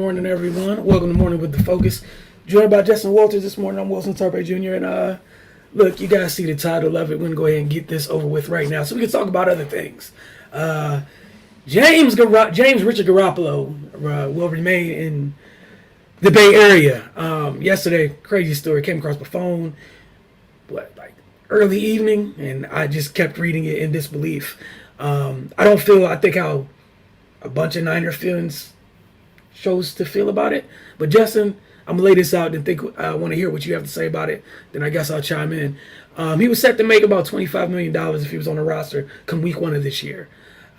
morning, everyone. Welcome to Morning with the Focus. Joined by Justin Walters this morning. I'm Wilson Tarpe Jr. And look, you guys see the title of it. We're going to go ahead and get this over with right now so we can talk about other things. James Richard Garoppolo will remain in the Bay Area. Yesterday, crazy story, came across my phone, early evening, and I just kept reading it in disbelief. I think how a bunch of Niner fans chose to feel about it. But Justin, I'm gonna lay this out and I want to hear what you have to say about it. Then I guess I'll chime in. He was set to make about $25 million if he was on the roster come week 1 of this year.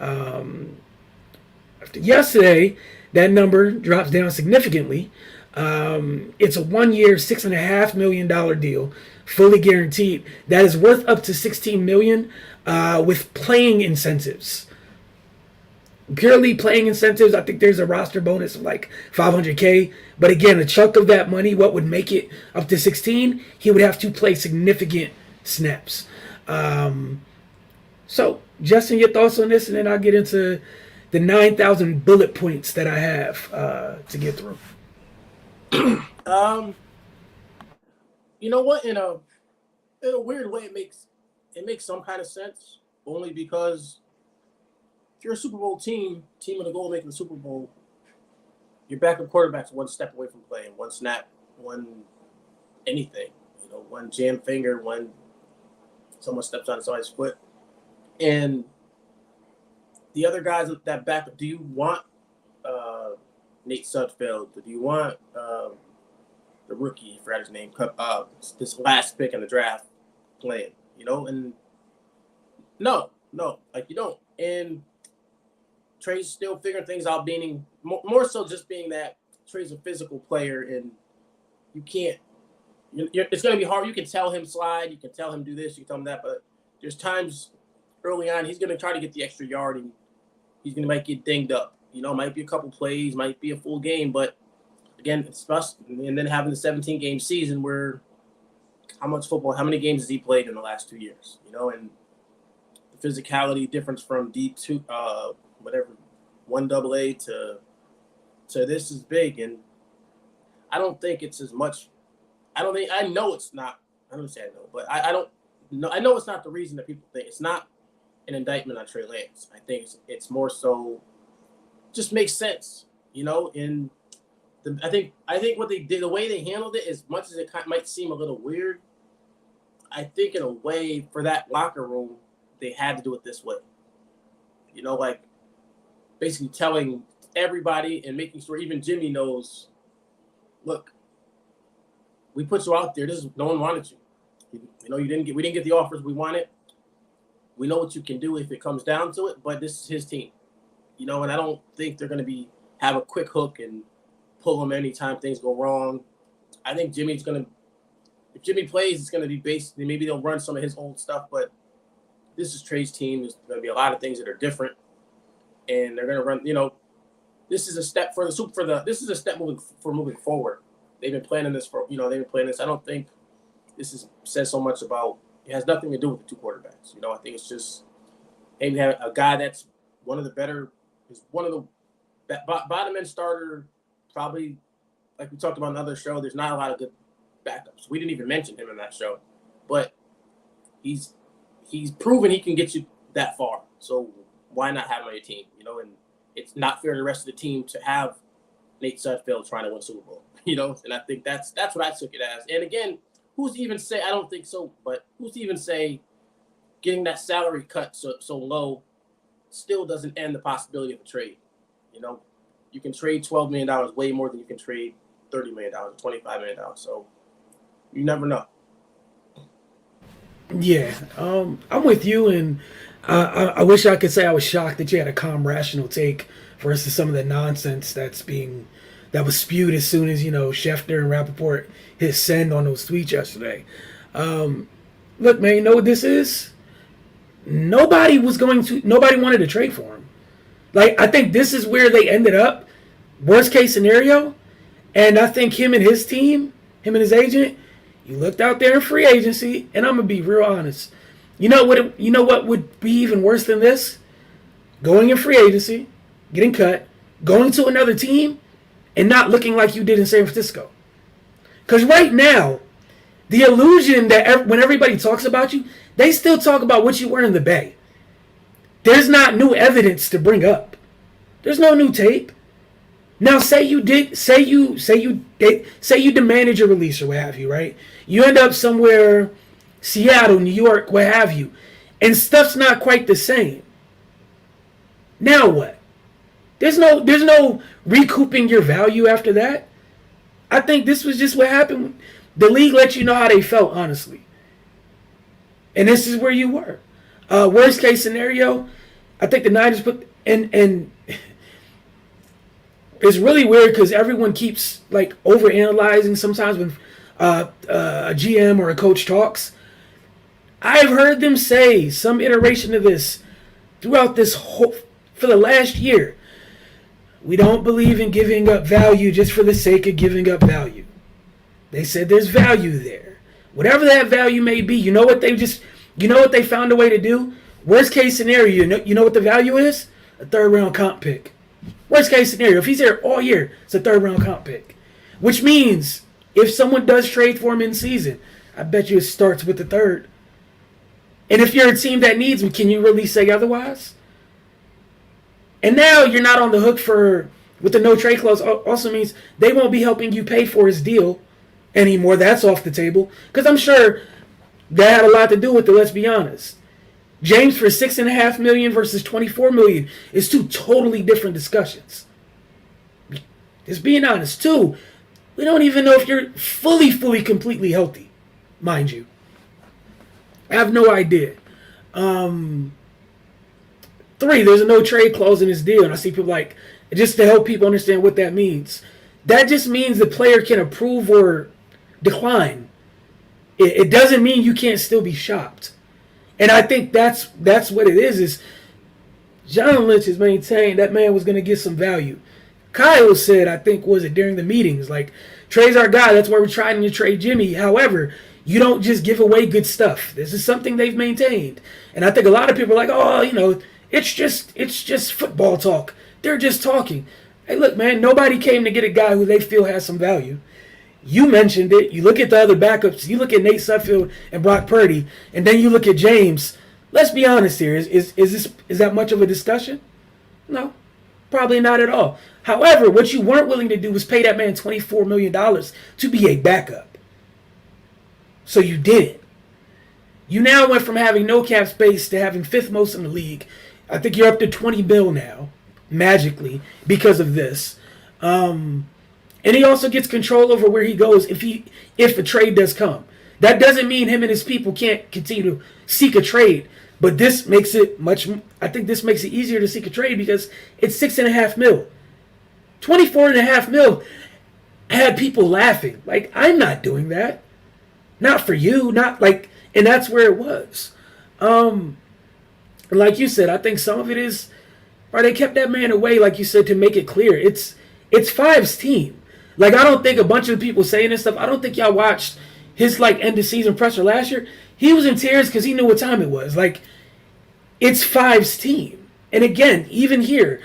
After yesterday, that number drops down significantly. It's a 1-year, $6.5 million deal, fully guaranteed. That is worth up to $16 million with playing incentives. Purely playing incentives, I think there's a roster bonus of like $500K. But again, a chunk of that money, what would make it up to 16, he would have to play significant snaps. So, Justin, your thoughts on this, and then I'll get into the 9,000 bullet points that I have to get through. You know what? In a weird way, it makes some kind of sense. Only because if you're a Super Bowl team with a goal of making the Super Bowl, your backup quarterback's one step away from playing, one snap, one anything. One jam finger, one someone steps on somebody's foot, and the other guys that backup. Do you want Nate Sudfeld? Do you want the rookie? I forgot his name. This last pick in the draft playing. And no, you don't. And Trey's still figuring things out, being more so just being that Trey's a physical player, and you can't. It's going to be hard. You can tell him slide, you can tell him do this, you can tell him that, but there's times early on he's going to try to get the extra yard, and he's going to might get dinged up. Might be a couple plays, might be a full game, but again, it's us. And then having the 17-game season where how many games has he played in the last 2 years? And the physicality difference from D2. 1AA to this is big, and I don't think it's as much. I know it's not. I don't say I know, but I don't know. I know it's not the reason that people think it's not an indictment on Trey Lance. I think it's more so just makes sense, And I think what they did, the way they handled it, as much as it might seem a little weird, I think in a way for that locker room they had to do it this way. Basically telling everybody and making sure even Jimmy knows, look, we put you out there. No one wanted you. We didn't get the offers we wanted. We know what you can do if it comes down to it, but this is his team. And I don't think they're going to have a quick hook and pull him anytime things go wrong. I think if Jimmy plays, it's going to be based, maybe they'll run some of his old stuff, but this is Trey's team. There's going to be a lot of things that are different. And they're going to run, this is a step this is a step moving forward. They've been planning this I don't think says so much about, it has nothing to do with the two quarterbacks. I think it's just, hey, we have a guy that's one of the bottom end starter, probably like we talked about in another show. There's not a lot of good backups. We didn't even mention him in that show, but he's proven he can get you that far. So why not have him on your team? And it's not fair to the rest of the team to have Nate Sudfeld trying to win Super Bowl, and I think that's what I took it as. And again, who's to even say, I don't think so, but who's to even say getting that salary cut so low still doesn't end the possibility of a trade? You can trade $12 million way more than you can trade $30 million, $25 million. So you never know. Yeah, I'm with you, and I wish I could say I was shocked that you had a calm, rational take versus some of the nonsense that was spewed as soon as Schefter and Rappaport hit send on those tweets yesterday. Look, man, you know what this is? Nobody wanted to trade for him. I think this is where they ended up, worst case scenario, and I think him and his team, him and his agent, you looked out there in free agency, and I'm gonna be real honest. You know what would be even worse than this? Going in free agency, getting cut, going to another team, and not looking like you did in San Francisco. Because right now, the illusion that when everybody talks about you, they still talk about what you were in the Bay. There's not new evidence to bring up. There's no new tape. Now, say you demanded your release or what have you, right? You end up somewhere, Seattle, New York, what have you, and stuff's not quite the same. Now what? There's no recouping your value after that. I think this was just what happened. The league let you know how they felt, honestly. And this is where you were. Worst case scenario, I think the Niners put and it's really weird because everyone keeps like overanalyzing sometimes when a GM or a coach talks. I've heard them say some iteration of this throughout this whole for the last year. We don't believe in giving up value just for the sake of giving up value. They said there's value there. Whatever that value may be, you know what they found a way to do? Worst case scenario, you know what the value is? A third round comp pick. Worst case scenario, if he's there all year, it's a third round comp pick. Which means if someone does trade for him in season, I bet you it starts with the third. And if you're a team that needs him, can you really say otherwise? And now you're not on the hook with the no trade clause. Also means they won't be helping you pay for his deal anymore. That's off the table. Because I'm sure that had a lot to do with it, let's be honest. James for $6.5 million versus $24 million is two totally different discussions. Just being honest. Two, we don't even know if you're fully, completely healthy, mind you. I have no idea. Three, there's a no trade clause in his deal, and I see people like, just to help people understand what that means. That just means the player can approve or decline. It doesn't mean you can't still be shopped. And I think that's what it is John Lynch has maintained that man was going to get some value. Kyle said, I think, was it during the meetings, like, Trey's our guy, that's why we're trying to trade Jimmy. However, you don't just give away good stuff. This is something they've maintained. And I think a lot of people are like, oh, it's just football talk. They're just talking. Hey, look, man, nobody came to get a guy who they feel has some value. You mentioned it. You look at the other backups. You look at Nate Sudfeld and Brock Purdy, and then you look at James. Let's be honest here. Is that much of a discussion? No, probably not at all. However, what you weren't willing to do was pay that man $24 million to be a backup. So you did it. You now went from having no cap space to having fifth most in the league. I think you're up to 20 mil now, magically, because of this. And he also gets control over where he goes if a trade does come. That doesn't mean him and his people can't continue to seek a trade. But this makes it I think this makes it easier to seek a trade because it's $6.5 million. $24.5 million had people laughing. Like, I'm not doing that. Not for you. Not like, and that's where it was. Like you said, I think some of it is, or they kept that man away, like you said, to make it clear. It's Five's team. Like, I don't think a bunch of people saying this stuff, I don't think y'all watched his, like, end of season presser last year. He was in tears because he knew what time it was. Like, it's Five's team. And again, even here,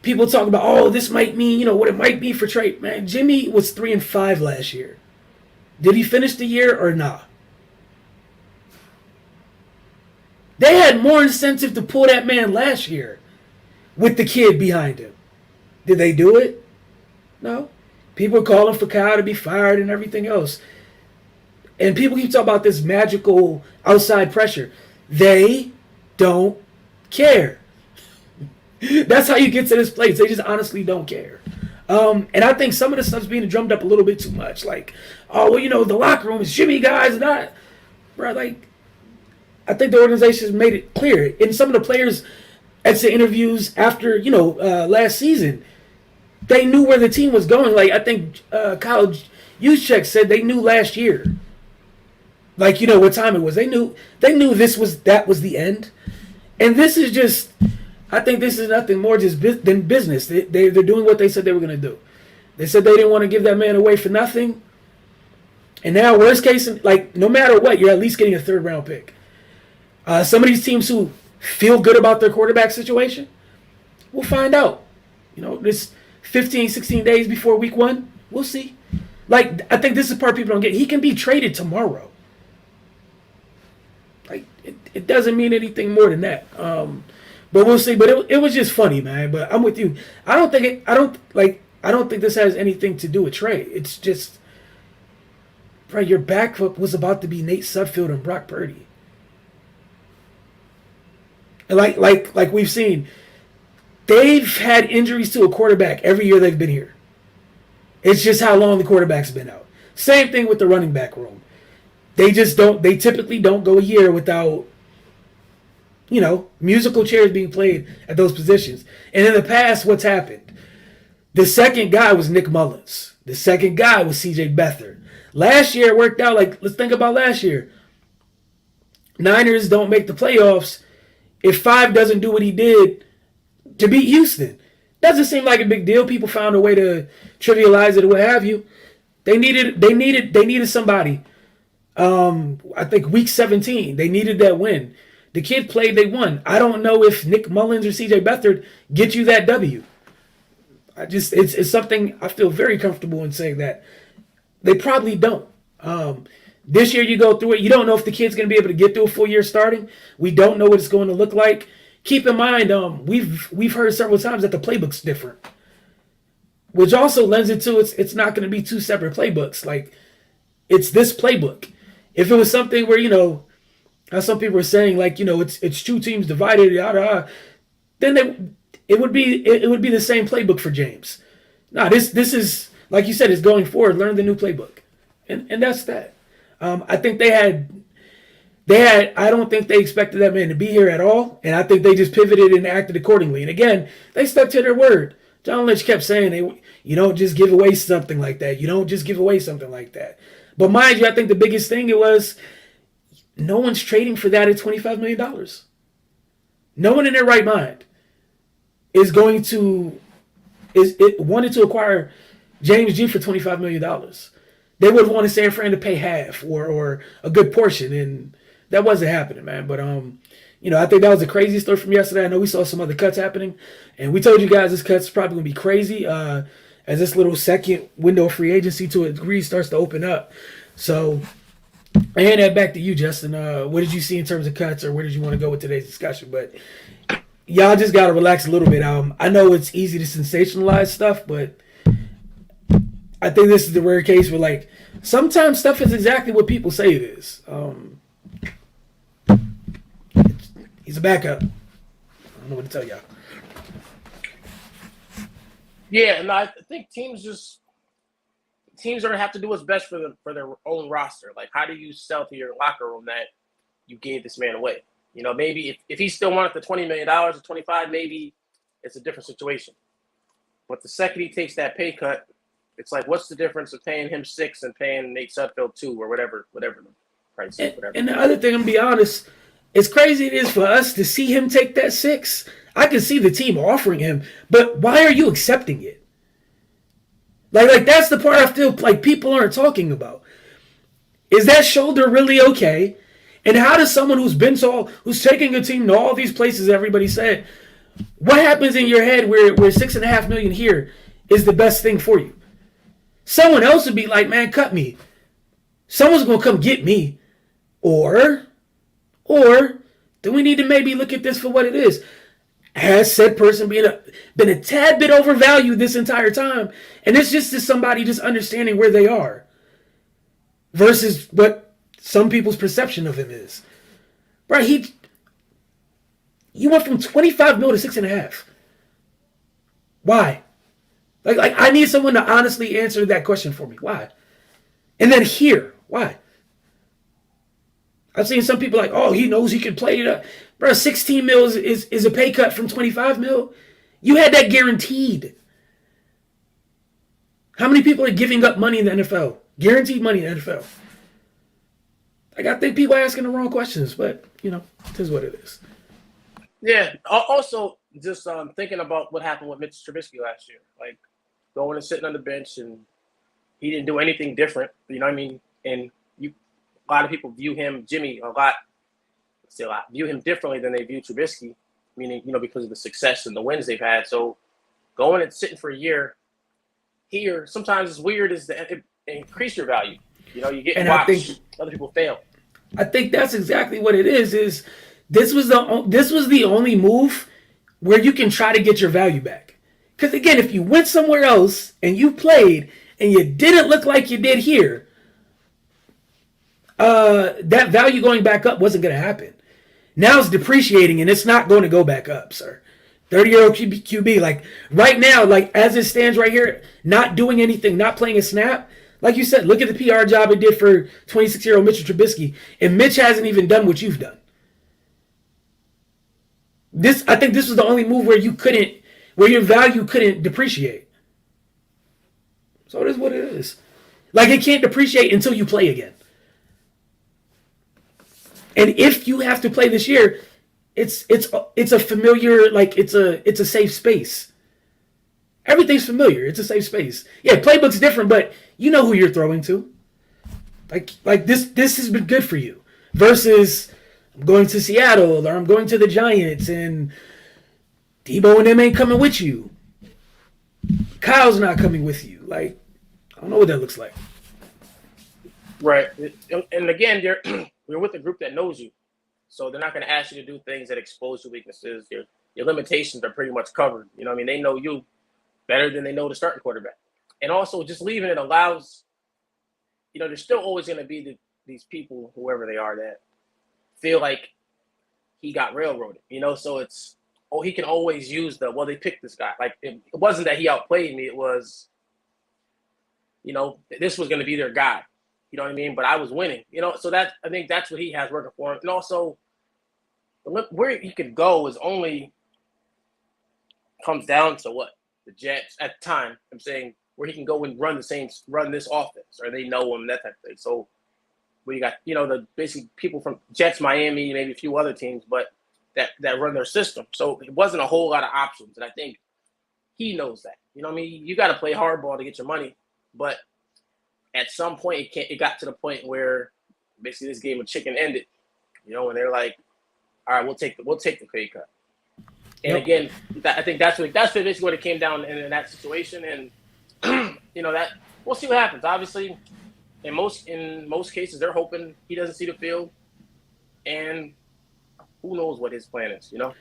people talk about, oh, this might mean, what it might be for Trey. Man, Jimmy was 3-5 last year. Did he finish the year or not? They had more incentive to pull that man last year with the kid behind him. Did they do it? No. People are calling for Kyle to be fired and everything else. And people keep talking about this magical outside pressure. They don't care. That's how you get to this place. They just honestly don't care. And I think some of the stuff's being drummed up a little bit too much. Like, oh, well, the locker room is Jimmy guys. Not, bro, like, I think the organization's made it clear. And some of the players at the interviews after, last season, they knew where the team was going. Like, I think Kyle Juszczyk said they knew last year. Like, what time it was. They knew that was the end. And this is just, I think this is nothing more just than business. They're doing what they said they were going to do. They said they didn't want to give that man away for nothing. And now, worst case, like, no matter what, you're at least getting a third round pick. Some of these teams who feel good about their quarterback situation, we'll find out. This 15, 16 days before week 1? We'll see. Like, I think this is the part people don't get. He can be traded tomorrow. Like, it doesn't mean anything more than that. But we'll see. But it was just funny, man. But I'm with you. I don't think this has anything to do with Trey. It's just, bro, your backup was about to be Nate Sudfeld and Brock Purdy. And like we've seen, they've had injuries to a quarterback every year they've been here. It's just how long the quarterback's been out. Same thing with the running back room. They typically don't go a year without, musical chairs being played at those positions. And in the past, what's happened? The second guy was Nick Mullins. The second guy was CJ Beathard. Last year it worked out let's think about last year. Niners don't make the playoffs if Five doesn't do what he did to beat Houston. Doesn't seem like a big deal. People found a way to trivialize it or what have you. They needed somebody. I think week 17, they needed that win. The kid played, they won. I don't know if Nick Mullins or CJ Beathard get you that W. It's something I feel very comfortable in saying that they probably don't. This year you go through it, you don't know if the kid's going to be able to get through a full year starting. We don't know what it's going to look like. Keep in mind, we've heard several times that the playbook's different, which also lends it to it's not going to be two separate playbooks. Like, it's this playbook. If it was something where, how some people are saying, like, it's two teams divided, then it would be the same playbook for James. No, this is, like you said, it's going forward. Learn the new playbook, and that's that. I think they had. I don't think they expected that man to be here at all, and I think they just pivoted and acted accordingly. And again, they stuck to their word. John Lynch kept saying, you don't just give away something like that. You don't just give away something like that. But mind you, I think the biggest thing it was, no one's trading for that at $25 million. No one in their right mind is wanted to acquire James G for $25 million. They would want to San Fran to pay half or a good portion, and that wasn't happening, man. But I think that was the craziest story from yesterday. I know we saw some other cuts happening, and we told you guys this cut's probably gonna be crazy as this little second window of free agency to a degree starts to open up. So I hand that back to you, Justin. What did you see in terms of cuts, or where did you want to go with today's discussion? But y'all just gotta relax a little bit. I know it's easy to sensationalize stuff, but I think this is the rare case where, like, sometimes stuff is exactly what people say it is. He's a backup. I don't know what to tell y'all. Yeah, and I think teams are gonna have to do what's best for their own roster. Like, how do you sell to your locker room that you gave this man away? Maybe if he still wanted the $20 million or $25, maybe it's a different situation. But the second he takes that pay cut, it's like, what's the difference of paying him $6 and paying Nate Sudfeld $2 or whatever the price is? And the other thing, I'm gonna be honest, as crazy it is for us to see him take that $6, I can see the team offering him, but why are you accepting it? Like that's the part I feel like people aren't talking about. Is that shoulder really okay? And how does someone who's taking a team to all these places everybody said, what happens in your head where $6.5 million here is the best thing for you? Someone else would be like, man, cut me. Someone's going to come get me. Or do we need to maybe look at this for what it is? Has said person been a tad bit overvalued this entire time? And it's just somebody just understanding where they are versus what some people's perception of him is. Right? You went from 25 mil to 6.5. Why? Like I need someone to honestly answer that question for me. Why? And then here, why? I've seen some people like, oh, he knows he can play it up. Bro, 16 mil is a pay cut from 25 mil. You had that guaranteed. How many people are giving up money in the NFL? Guaranteed money in the NFL. Like, I think people are asking the wrong questions, but, it is what it is. Yeah. Also, just thinking about what happened with Mitch Trubisky last year. Like, going and sitting on the bench, and he didn't do anything different. You know what I mean? And a lot of people view Jimmy, view him differently than they view Trubisky, meaning, because of the success and the wins they've had. So going and sitting for a year here, sometimes it's weird is that it increase your value. You know, you get And I think watched other people fail. that's exactly what it is. Is this was the only move where you can try to get your value back. Because again, if you went somewhere else and you played and you didn't look like you did here, that value going back up wasn't going to happen. Now it's depreciating and it's not going to go back up, sir. 30-year-old QB, like right now, like as it stands right here, not doing anything, not playing a snap. Like you said, look at the PR job it did for 26-year-old Mitchell Trubisky, and Mitch hasn't even done what you've done. I think this was the only move where where your value couldn't depreciate. So it is what it is. Like it can't depreciate until you play again. And if you have to play this year, it's a familiar, like it's a safe space. Everything's familiar. It's a safe space. Yeah, playbook's different, but you know who you're throwing to. Like this has been good for you. Versus I'm going to Seattle or I'm going to the Giants and Debo and them ain't coming with you. Kyle's not coming with you. Like, I don't know what that looks like. Right. And again, you're with a group that knows you. So they're not going to ask you to do things that expose your weaknesses. Your limitations are pretty much covered. You know what I mean? They know you better than they know the starting quarterback. And also just leaving it allows, you know, there's still always going to be these people, whoever they are, that feel like he got railroaded, you know? So it's, he can always use they picked this guy. Like, it wasn't that he outplayed me. It was, you know, this was going to be their guy. You know what I mean? But I was winning, you know? So I think that's what he has working for him. And also, where he could go is only comes down to what? The Jets at the time, I'm saying, where he can go and run this offense, or they know him, that type of thing. So where you got, you know, the basically people from Jets, Miami, maybe a few other teams, but that run their system. So it wasn't a whole lot of options. And I think he knows that. You know what I mean? You got to play hardball to get your money. But at some point, it got to the point where basically this game of chicken ended. You know, when they're like, all right, we'll take the pay cut. And again, I think that's basically what it came down in that situation. And you know, that we'll see what happens. Obviously, in most cases, they're hoping he doesn't see the field, and who knows what his plan is. You know,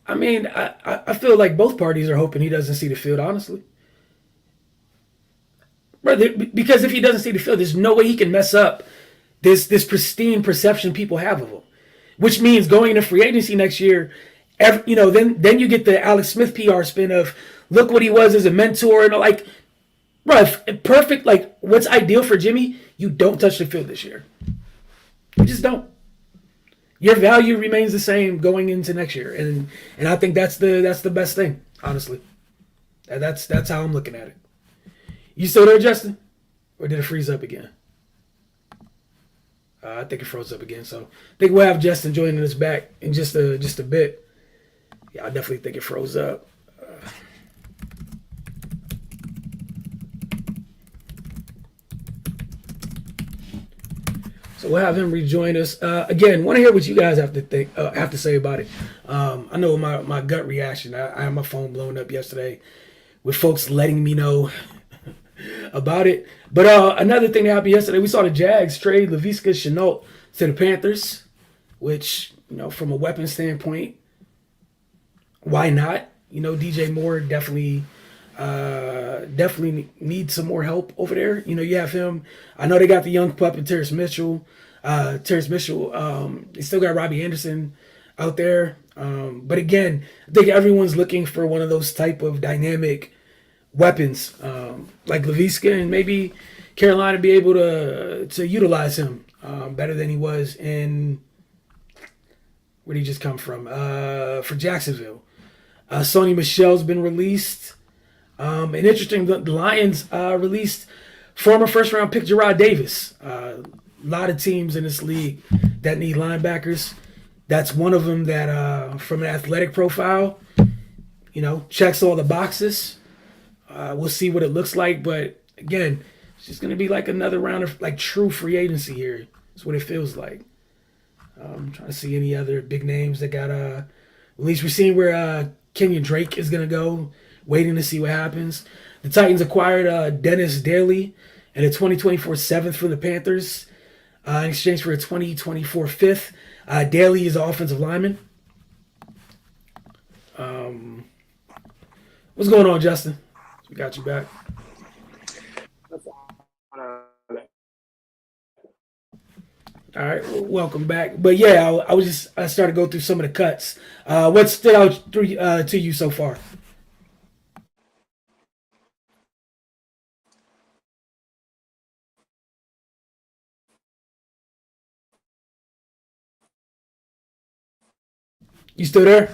I mean, I feel like both parties are hoping he doesn't see the field. Honestly, because if he doesn't see the field, there's no way he can mess up this pristine perception people have of him. Which means going into free agency next year, you know, then you get the Alex Smith PR spin of look what he was as a mentor and like, bro, perfect. Like, what's ideal for Jimmy? You don't touch the field this year. You just don't. Your value remains the same going into next year, and I think that's the best thing, honestly. And that's how I'm looking at it. You still there, Justin, or did it freeze up again? I think it froze up again. So I think we'll have Justin joining us back in just a bit. Yeah, I definitely think it froze up. So we'll have him rejoin us. Again, want to hear what you guys have to say about it. I know my gut reaction. I had my phone blown up yesterday with folks letting me know about it. But another thing that happened yesterday, we saw the Jags trade Laviska Shenault to the Panthers, which, you know, from a weapon standpoint, why not? You know, DJ Moore definitely needs some more help over there. You know, you have him. I know they got the young pup and Terrace Mitchell. They still got Robbie Anderson out there. But again, I think everyone's looking for one of those type of dynamic weapons, like Laviska, and maybe Carolina be able to utilize him better than he was in where did he just come from? For Jacksonville. Sony Michel's been released. And interesting, the Lions released former first-round pick Jarrad Davis. A lot of teams in this league that need linebackers. That's one of them that, from an athletic profile, you know, checks all the boxes. We'll see what it looks like, but again, it's just going to be like another round of like true free agency here. That's what it feels like. I'm trying to see any other big names that got at least we're seeing where Kenyon Drake is going to go waiting to see what happens. The Titans acquired Dennis Daly and a 2024 seventh from the Panthers in exchange for a 2024 fifth. Daly is an offensive lineman. What's going on, Justin? We got you back. All right, well, welcome back. But yeah, I started to go through some of the cuts. What stood out to you so far? You still there?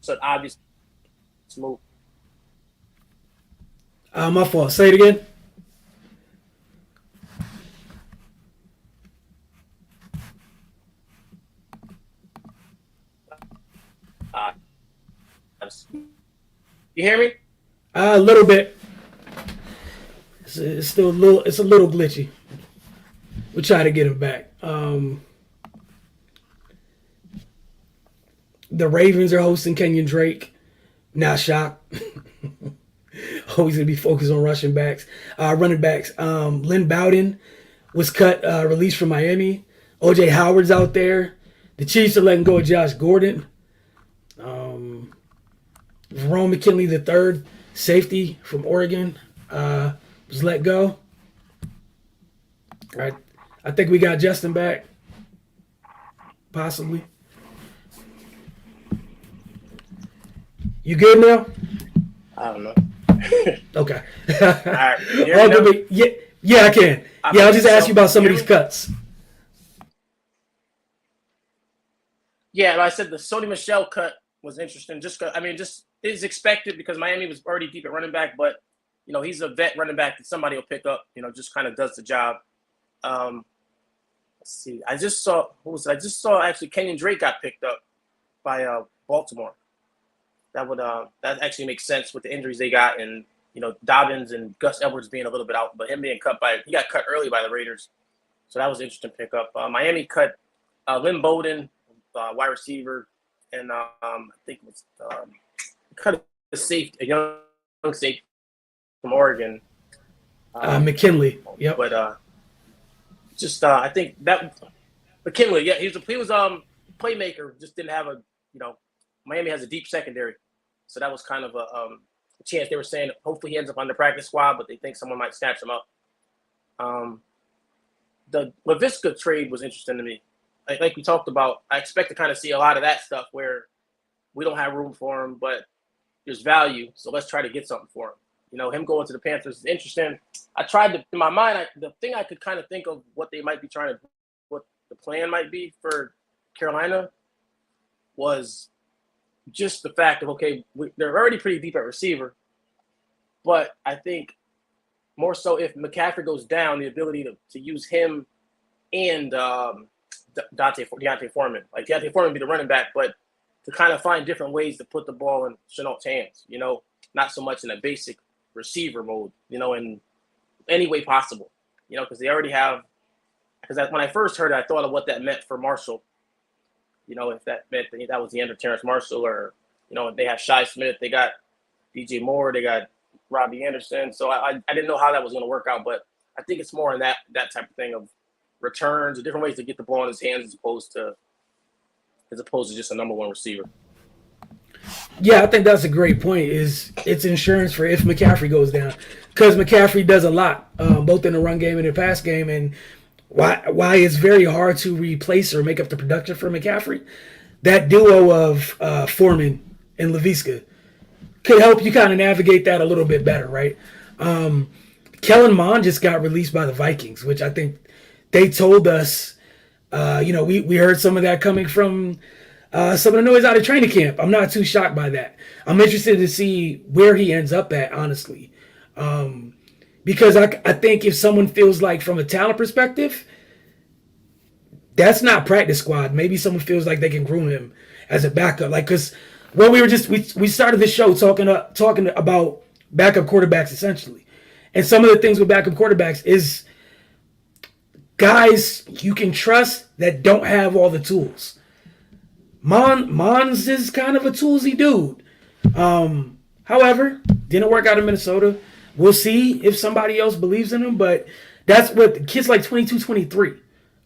So obvious move. My fault. Say it again. You hear me? A little bit. It's still a little. It's a little glitchy. We'll try to get him back. The Ravens are hosting Kenyon Drake. Not shocked. Always gonna be focused on running backs. Lynn Bowden was cut, released from Miami. OJ Howard's out there. The Chiefs are letting go of Josh Gordon. Jerome McKinley III, safety from Oregon, was let go. All right, I think we got Justin back. Possibly. You good now? I don't know. Okay. All right. Yeah, I can. I'll just ask you about some of these cuts. Yeah, like I said, the Sony Michel cut was interesting. Just is expected because Miami was already deep at running back, but he's a vet running back that somebody will pick up. Just kind of does the job. Let's see. I just saw actually Kenyon Drake got picked up by Baltimore. That actually makes sense with the injuries they got, and Dobbins and Gus Edwards being a little bit out, but him being he got cut early by the Raiders, so that was an interesting pickup. Miami cut Lynn Bowden, wide receiver, and I think it was cut a young safety from Oregon, McKinley. Yep. But I think that McKinley, yeah, he was playmaker, just didn't have Miami has a deep secondary, so that was kind of a chance. They were saying hopefully he ends up on the practice squad, but they think someone might snatch him up. The Laviska trade was interesting to me. Like we talked about, I expect to kind of see a lot of that stuff where we don't have room for him, but there's value, so let's try to get something for him. Him going to the Panthers is interesting. I tried to, in my mind, the thing I could kind of think of what they might be trying to, what the plan might be for Carolina was just the fact of, okay, they're already pretty deep at receiver, but I think more so if McCaffrey goes down, the ability to use him and D'Onta Foreman. Like D'Onta Foreman would be the running back, but to kind of find different ways to put the ball in Shenault's hands, not so much in a basic receiver mode, in any way possible, because they already have, because when I first heard it, I thought of what that meant for Marshall. If that meant that was the end of Terrace Marshall, or, they have Shi Smith, they got DJ Moore, they got Robbie Anderson. So I didn't know how that was going to work out, but I think it's more in that type of thing of returns, different ways to get the ball in his hands as opposed to just a number one receiver. Yeah, I think that's a great point. It's insurance for if McCaffrey goes down, because McCaffrey does a lot, both in the run game and the pass game, and why it's very hard to replace or make up the production for McCaffrey. That duo of Foreman and Laviska could help you kind of navigate that a little bit better, right? Kellen Mond just got released by the Vikings, which I think they told us. We heard some of that coming from some of the noise out of training camp. I'm not too shocked by that. I'm interested to see where he ends up at, honestly. Because I think if someone feels like from a talent perspective, that's not practice squad. Maybe someone feels like they can groom him as a backup. Like, because when we started the show talking about backup quarterbacks essentially. And some of the things with backup quarterbacks is guys you can trust that don't have all the tools. Mons is kind of a toolsy dude. However, didn't work out in Minnesota. We'll see if somebody else believes in him, but that's what kids like 22, 23.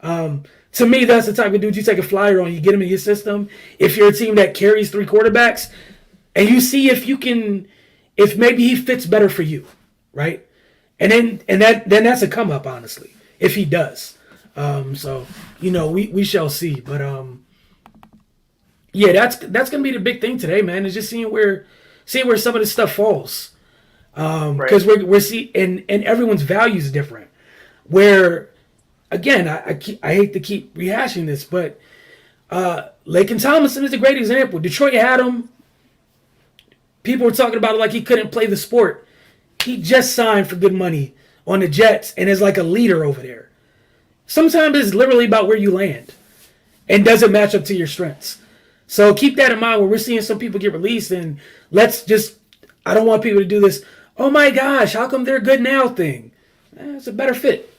To me, that's the type of dude you take a flyer on. You get him in your system. If you're a team that carries 3 quarterbacks, and you see if maybe he fits better for you, right? And then that's a come up, honestly, if he does. So we shall see. But yeah, that's gonna be the big thing today, man. Is just seeing where some of this stuff falls. Because we're seeing and everyone's value is different. Where again, I hate to keep rehashing this, but Laken Tomlinson is a great example. Detroit had him. People were talking about it like he couldn't play the sport. He just signed for good money on the Jets and is like a leader over there. Sometimes it's literally about where you land and doesn't match up to your strengths. So keep that in mind when we're seeing some people get released, and I don't want people to do this, oh my gosh, how come they're good now thing. It's a better fit.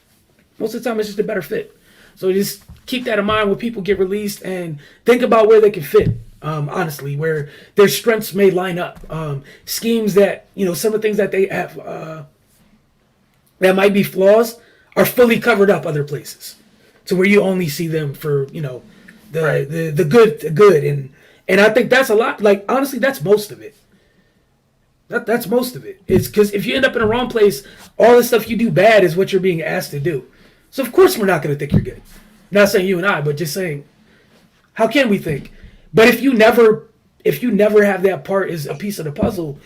Most of the time it's just a better fit. So just keep that in mind when people get released and think about where they can fit. Honestly, where their strengths may line up. Schemes that, some of the things that they have that might be flaws are fully covered up other places. To where you only see them for, the good. And I think that's a lot. Like, honestly, that's most of it. That's most of it. It's because if you end up in the wrong place, all the stuff you do bad is what you're being asked to do. So, of course, we're not going to think you're good. Not saying you and I, but just saying, how can we think? But if you never have that part as a piece of the puzzle,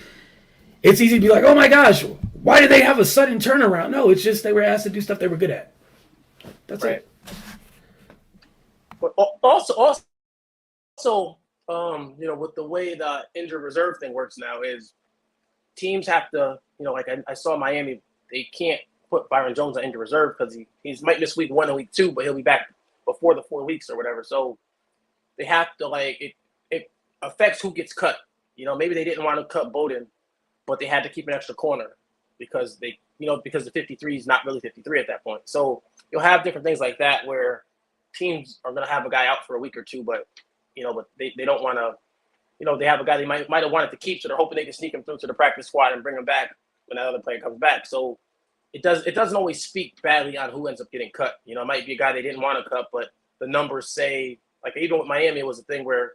it's easy to be like, oh my gosh, why did they have a sudden turnaround? No, it's just they were asked to do stuff they were good at. That's it. But also, with the way the injured reserve thing works now is teams have to, like I saw Miami, they can't put Byron Jones on injured reserve because he might miss week 1 and week 2, but he'll be back before the 4 weeks or whatever. So they have to it affects who gets cut. Maybe they didn't want to cut Bowden, but they had to keep an extra corner because because the 53 is not really 53 at that point. So you'll have different things like that where teams are going to have a guy out for a week or two, but they don't want to, they have a guy they might have wanted to keep, so they're hoping they can sneak him through to the practice squad and bring him back when that other player comes back. So it doesn't always speak badly on who ends up getting cut. It might be a guy they didn't want to cut, but the numbers say, like even with Miami, it was a thing where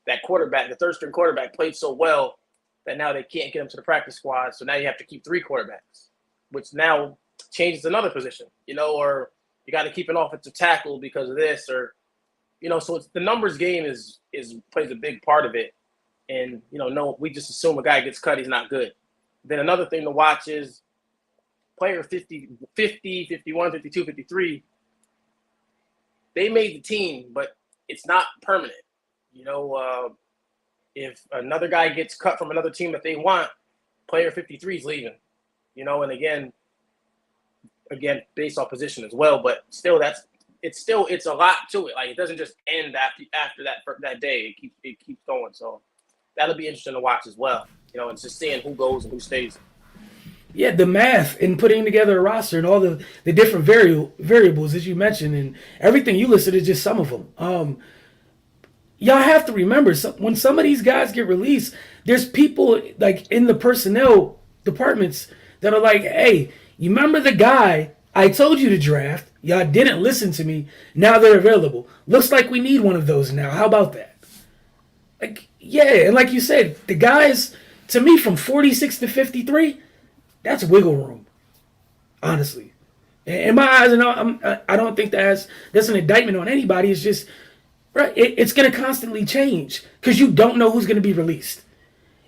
that quarterback, the third string quarterback, played so well that now they can't get him to the practice squad. So now you have to keep 3 quarterbacks, which now changes another position, or you got to keep an offensive tackle because of this, or so it's the numbers game is plays a big part of it. And no, we just assume a guy gets cut, he's not good. Then another thing to watch is player 50, 51, 52, 53. They made the team, but it's not permanent. If another guy gets cut from another team that they want, player 53 is leaving. And again, based off position as well, but still it's a lot to it. Like it doesn't just end after that day. It keeps going. So that'll be interesting to watch as well. And just seeing who goes and who stays. Yeah, the math in putting together a roster and all the different variables as you mentioned, and everything you listed is just some of them. Y'all have to remember, when some of these guys get released, there's people like in the personnel departments that are like, hey, you remember the guy I told you to draft? Y'all didn't listen to me. Now they're available. Looks like we need one of those now. How about that? Like, yeah, and like you said, the guys, to me, from 46 to 53, that's wiggle room, honestly. In my eyes, and I don't think that's an indictment on anybody. It's just, right, it's going to constantly change because you don't know who's going to be released.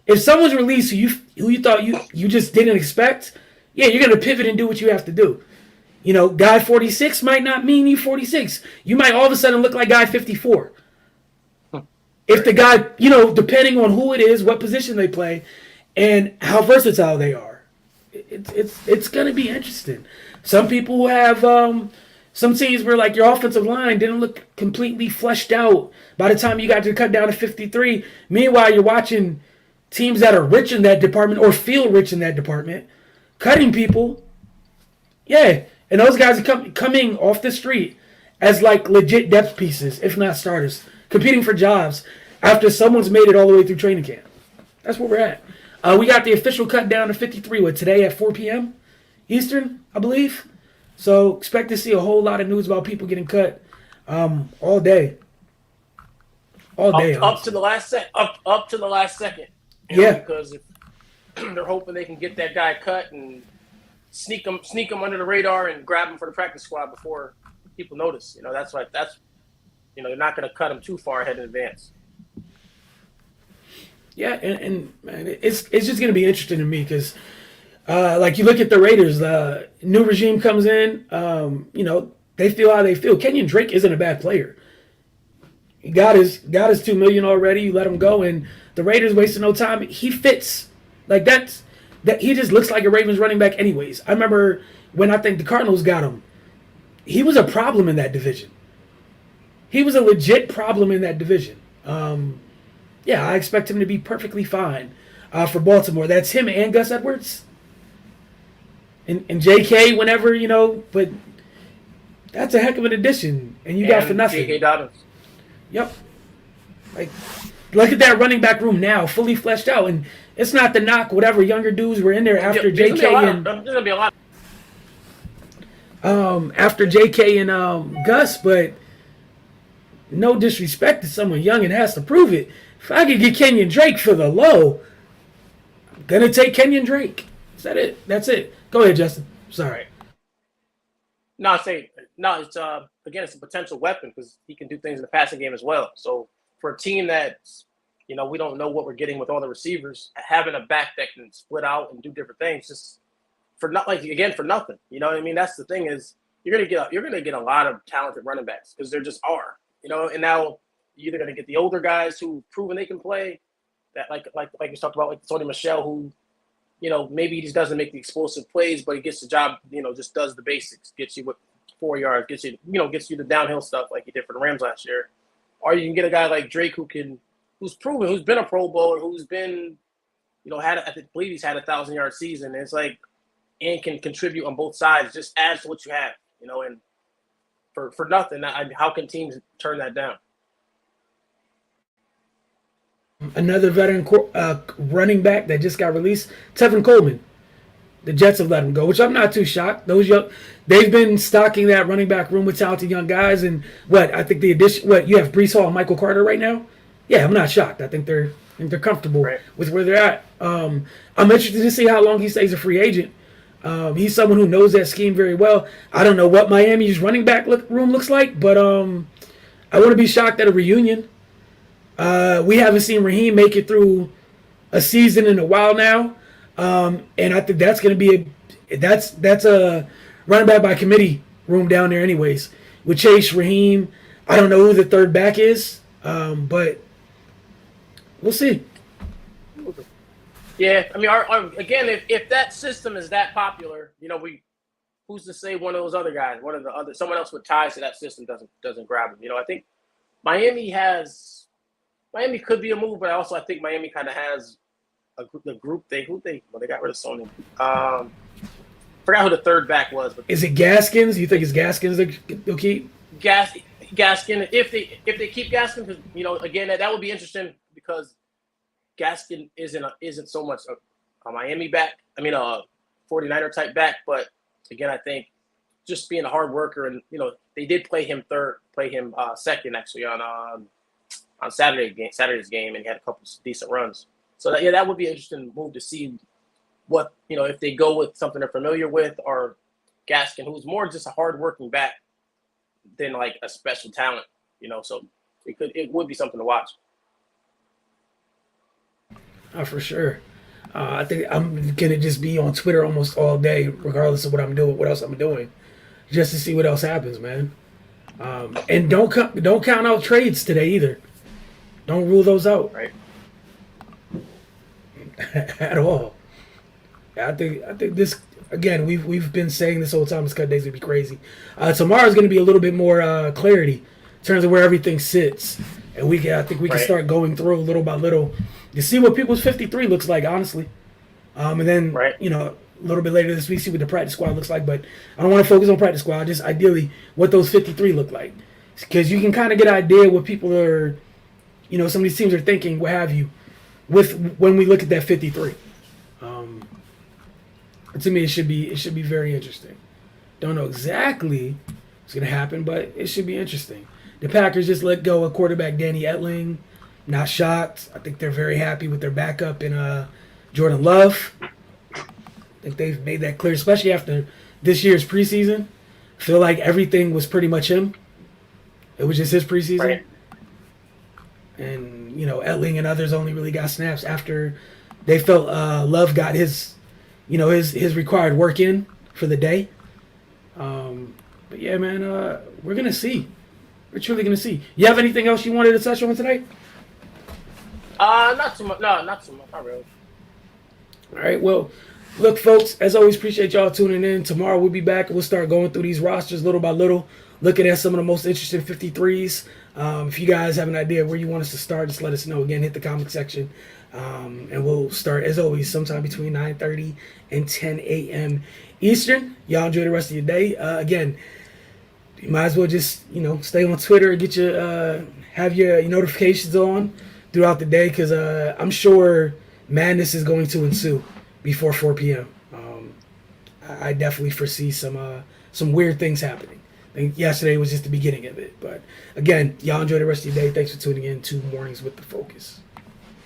If someone's released who you thought you just didn't expect, yeah, you're going to pivot and do what you have to do. Guy 46 might not mean you 46. You might all of a sudden look like guy 54. If the guy, depending on who it is, what position they play, and how versatile they are. It's going to be interesting. Some people have some teams where like your offensive line didn't look completely fleshed out by the time you got to cut down to 53. Meanwhile, you're watching teams that are rich in that department or feel rich in that department cutting people. Yeah, and those guys are coming off the street as like legit depth pieces, if not starters, competing for jobs after someone's made it all the way through training camp. That's where we're at. We got the official cut down to 53 today at 4 p.m. Eastern, I believe. So expect to see a whole lot of news about people getting cut all day. All day. Up to the last second. Yeah. Because if they're hoping they can get that guy cut and sneak him under the radar and grab him for the practice squad before people notice. That's they're not going to cut him too far ahead in advance. Yeah, and man, it's just going to be interesting to me because, like, you look at the Raiders, the new regime comes in, they feel how they feel. Kenyon Drake isn't a bad player. He got his $2 million already. You let him go, and the Raiders wasted no time. He fits like that. He just looks like a Ravens running back, anyways. I remember when I think the Cardinals got him. He was a problem in that division. He was a legit problem in that division. Yeah, I expect him to be perfectly fine for Baltimore. That's him and Gus Edwards. And J.K. whenever, but that's a heck of an addition. And you got for nothing. J.K. Dobbins. Yep. Like, look at that running back room now, fully fleshed out. And it's not to knock whatever younger dudes were in there after J.K. There's going to be a lot. After J.K. and Gus, but no disrespect to someone young and has to prove it. If I could get Kenyon Drake for the low, I'm going to take Kenyon Drake. Is that it? That's it. Go ahead, Justin. Sorry. No, it's it's a potential weapon because he can do things in the passing game as well. So for a team that, we don't know what we're getting with all the receivers, having a back that can split out and do different things, just for nothing. You know what I mean? That's the thing is you're gonna get a lot of talented running backs because there just are. And now you're either gonna get the older guys who've proven they can play, that like we talked about, like Tony Michel, who maybe he just doesn't make the explosive plays, but he gets the job, just does the basics, gets you with 4 yards, gets you the downhill stuff like he did for the Rams last year. Or you can get a guy like Drake who's proven, who's been a Pro Bowler, who's been, I believe he's had a 1,000-yard season. And it's like, and can contribute on both sides, just adds to what you have, and for nothing, how can teams turn that down? Another veteran running back that just got released, Tevin Coleman. The Jets have let him go, which I'm not too shocked. They've been stocking that running back room with talented young guys, and I think the addition. You have Breece Hall and Michael Carter right now. Yeah, I'm not shocked. I think they're comfortable with where they're at. I'm interested to see how long he stays a free agent. He's someone who knows that scheme very well. I don't know what Miami's running back room looks like, but I wouldn't be shocked at a reunion. We haven't seen Raheem make it through a season in a while now. And I think that's going to be that's a running back by committee room down there anyways. With Chase, Raheem, I don't know who the third back is, but we'll see. Yeah, I mean, again, if that system is that popular, who's to say one of those other guys, someone else with ties to that system doesn't grab him? I think Miami could be a move, but I think Miami kind of has the group they got rid of Sony. Forgot who the third back was. But is it Gaskins? You think it's Gaskins they'll keep? Gaskin. If they keep Gaskin, because again that would be interesting because Gaskin isn't so much a Miami back. I mean a 49er type back, but again I think just being a hard worker and they did play him second actually on Saturday's game, and he had a couple of decent runs. So that would be an interesting move to see what, if they go with something they're familiar with, or Gaskin, who's more just a hard-working back than like a special talent, So it would be something to watch. Oh, for sure. I think I'm gonna just be on Twitter almost all day, regardless of what I'm doing, what else I'm doing, just to see what else happens, man. And don't count out trades today either. Don't rule those out. Right. At all. I think this again. We've been saying this whole time. This cut day's gonna be crazy. Tomorrow's gonna be a little bit more clarity in terms of where everything sits, and I think we can start going through little by little to see what people's 53 looks like, honestly. And then a little bit later this week, see what the practice squad looks like. But I don't want to focus on practice squad. Just ideally what those 53 look like, because you can kind of get an idea what people are, some of these teams are thinking, what have you. with when we look at that 53. To me, it should be very interesting. Don't know exactly what's going to happen, but it should be interesting. The Packers just let go of quarterback Danny Etling. Not shocked. I think they're very happy with their backup in Jordan Love. I think they've made that clear, especially after this year's preseason. I feel like everything was pretty much him. It was just his preseason. Right. And, Etling and others only really got snaps after they felt Love got his required work in for the day. But yeah, man, we're going to see. We're truly going to see. You have anything else you wanted to touch on tonight? Not too much. No, not too much. Not really. All right, well, look, folks, as always, appreciate y'all tuning in. Tomorrow we'll be back. We'll start going through these rosters little by little, looking at some of the most interesting 53s. If you guys have an idea where you want us to start, just let us know. Again, hit the comment section. And we'll start, as always, sometime between 9:30 and 10 a.m. Eastern. Y'all enjoy the rest of your day. Again, you might as well just, stay on Twitter and get your, have your notifications on throughout the day, because I'm sure madness is going to ensue before 4 p.m. I definitely foresee some weird things happening. I think yesterday was just the beginning of it. But again, y'all enjoy the rest of your day. Thanks for tuning in to Mornings with the Focus.